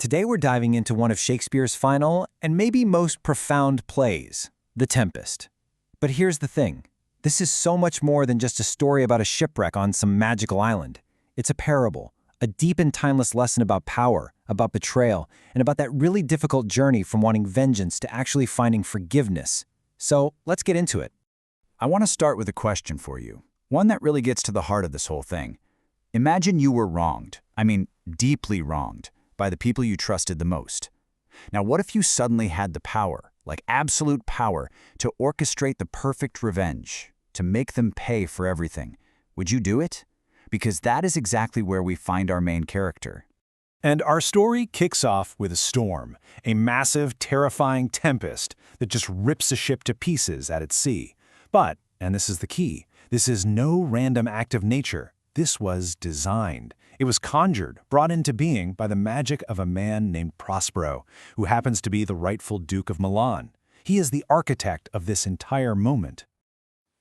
Today we're diving into one of Shakespeare's final and maybe most profound plays, The Tempest. But here's the thing. This is so much more than just a story about a shipwreck on some magical island. It's a parable, a deep and timeless lesson about power, about betrayal, and about that really difficult journey from wanting vengeance to actually finding forgiveness. So let's get into it. I want to start with a question for you, one that really gets to the heart of this whole thing. Imagine you were wronged, deeply wronged, by the people you trusted the most. Now, what if you suddenly had the power, like absolute power, to orchestrate the perfect revenge, to make them pay for everything? Would you do it? Because that is exactly where we find our main character. And our story kicks off with a storm, a massive, terrifying tempest that just rips a ship to pieces at its sea. But, and this is the key, this is no random act of nature. This was designed. It was conjured, brought into being by the magic of a man named Prospero, who happens to be the rightful Duke of Milan. He is the architect of this entire moment.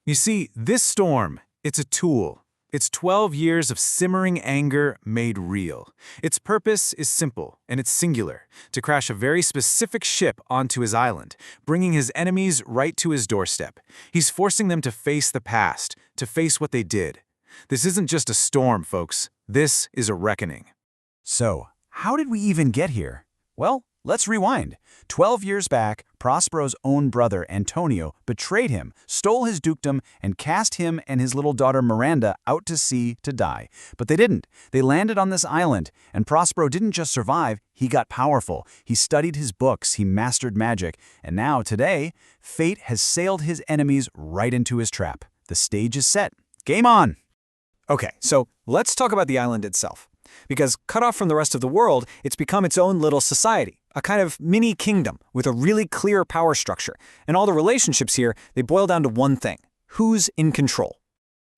You see, this storm, it's a tool. It's 12 years of simmering anger made real. Its purpose is simple, and it's singular, to crash a very specific ship onto his island, bringing his enemies right to his doorstep. He's forcing them to face the past, to face what they did. This isn't just a storm, folks. This is a reckoning. So, how did we even get here? Well, let's rewind. 12 years back, Prospero's own brother, Antonio, betrayed him, stole his dukedom, and cast him and his little daughter Miranda out to sea to die. But they didn't. They landed on this island, and Prospero didn't just survive, he got powerful. He studied his books, he mastered magic, and now, today, fate has sailed his enemies right into his trap. The stage is set. Game on! Okay, so let's talk about the island itself. Because cut off from the rest of the world, it's become its own little society, a kind of mini kingdom with a really clear power structure. And all the relationships here, they boil down to one thing: who's in control?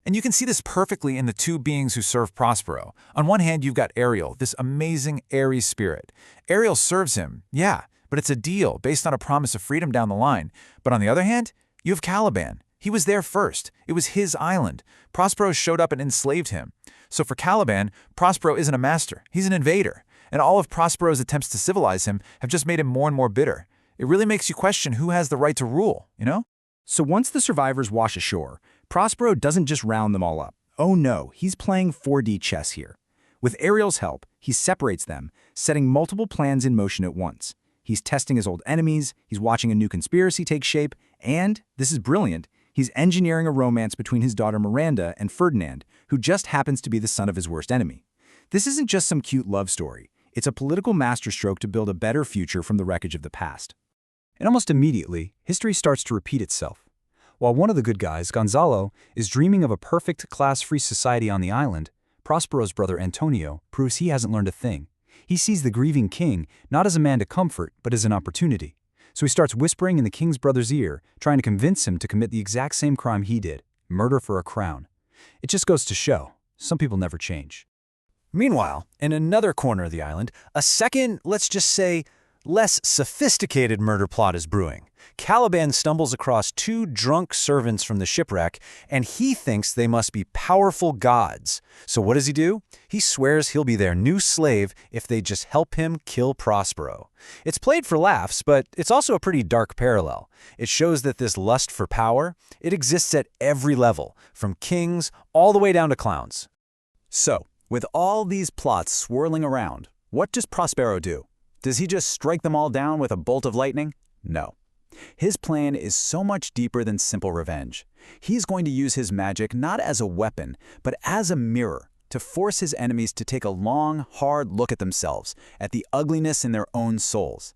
And you can see this perfectly in the two beings who serve Prospero. On one hand, you've got Ariel, this amazing airy spirit. Ariel serves him, yeah, but it's a deal based on a promise of freedom down the line. But on the other hand, you have Caliban. He was there first. It was his island. Prospero showed up and enslaved him. So for Caliban, Prospero isn't a master. He's an invader. And all of Prospero's attempts to civilize him have just made him more and more bitter. It really makes you question who has the right to rule, you know? So once the survivors wash ashore, Prospero doesn't just round them all up. Oh no, he's playing 4D chess here. With Ariel's help, he separates them, setting multiple plans in motion at once. He's testing his old enemies, he's watching a new conspiracy take shape, and, this is brilliant, he's engineering a romance between his daughter Miranda and Ferdinand, who just happens to be the son of his worst enemy. This isn't just some cute love story. It's a political masterstroke to build a better future from the wreckage of the past. And almost immediately, history starts to repeat itself. While one of the good guys, Gonzalo, is dreaming of a perfect class-free society on the island, Prospero's brother Antonio proves he hasn't learned a thing. He sees the grieving king not as a man to comfort, but as an opportunity. So he starts whispering in the king's brother's ear, trying to convince him to commit the exact same crime he did, murder for a crown. It just goes to show, some people never change. Meanwhile, in another corner of the island, a second, let's just say, less sophisticated murder plot is brewing. Caliban stumbles across two drunk servants from the shipwreck, and he thinks they must be powerful gods. So what does he do? He swears he'll be their new slave if they just help him kill Prospero. It's played for laughs, but it's also a pretty dark parallel. It shows that this lust for power, it exists at every level, from kings all the way down to clowns. So, with all these plots swirling around, what does Prospero do? Does he just strike them all down with a bolt of lightning? No. His plan is so much deeper than simple revenge. He's going to use his magic not as a weapon, but as a mirror to force his enemies to take a long, hard look at themselves, at the ugliness in their own souls.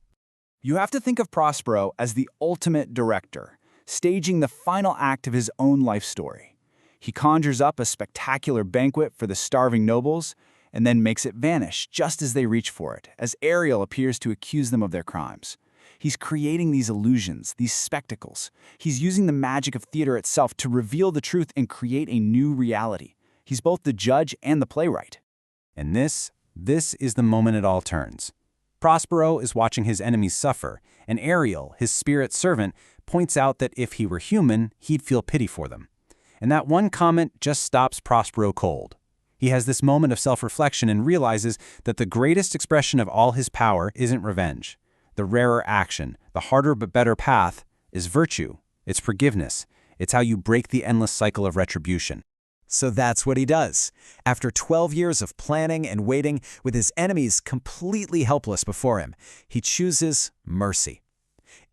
You have to think of Prospero as the ultimate director, staging the final act of his own life story. He conjures up a spectacular banquet for the starving nobles, and then makes it vanish just as they reach for it, as Ariel appears to accuse them of their crimes. He's creating these illusions, these spectacles. He's using the magic of theater itself to reveal the truth and create a new reality. He's both the judge and the playwright. And this is the moment it all turns. Prospero is watching his enemies suffer, and Ariel, his spirit servant, points out that if he were human, he'd feel pity for them. And that one comment just stops Prospero cold. He has this moment of self-reflection and realizes that the greatest expression of all his power isn't revenge. The rarer action, the harder but better path, is virtue. It's forgiveness. It's how you break the endless cycle of retribution. So that's what he does. After 12 years of planning and waiting, with his enemies completely helpless before him, he chooses mercy.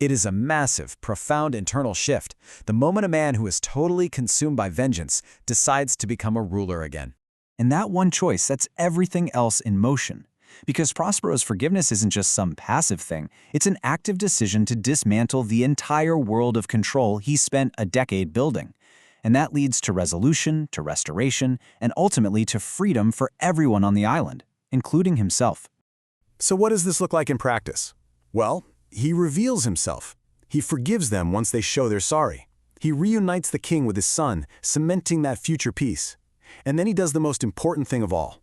It is a massive, profound internal shift, the moment a man who is totally consumed by vengeance decides to become a ruler again. And that one choice sets everything else in motion. Because Prospero's forgiveness isn't just some passive thing, it's an active decision to dismantle the entire world of control he spent a decade building. And that leads to resolution, to restoration, and ultimately to freedom for everyone on the island, including himself. So what does this look like in practice? Well, he reveals himself. He forgives them once they show they're sorry. He reunites the king with his son, cementing that future peace. And then he does the most important thing of all.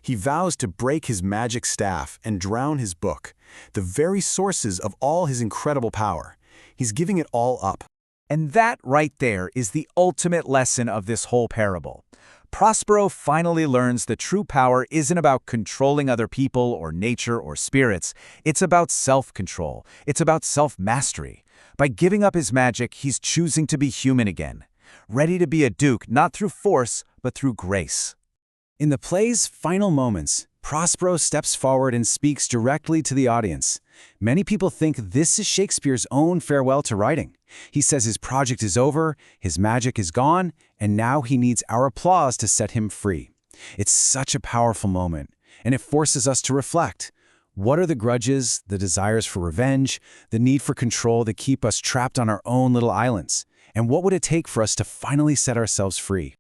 He vows to break his magic staff and drown his book, the very sources of all his incredible power. He's giving it all up. And that right there is the ultimate lesson of this whole parable. Prospero finally learns that true power isn't about controlling other people or nature or spirits. It's about self-control. It's about self-mastery. By giving up his magic, he's choosing to be human again, ready to be a duke not through force, but through grace. In the play's final moments, Prospero steps forward and speaks directly to the audience. Many people think this is Shakespeare's own farewell to writing. He says his project is over, his magic is gone, and now he needs our applause to set him free. It's such a powerful moment, and it forces us to reflect. What are the grudges, the desires for revenge, the need for control that keep us trapped on our own little islands? And what would it take for us to finally set ourselves free?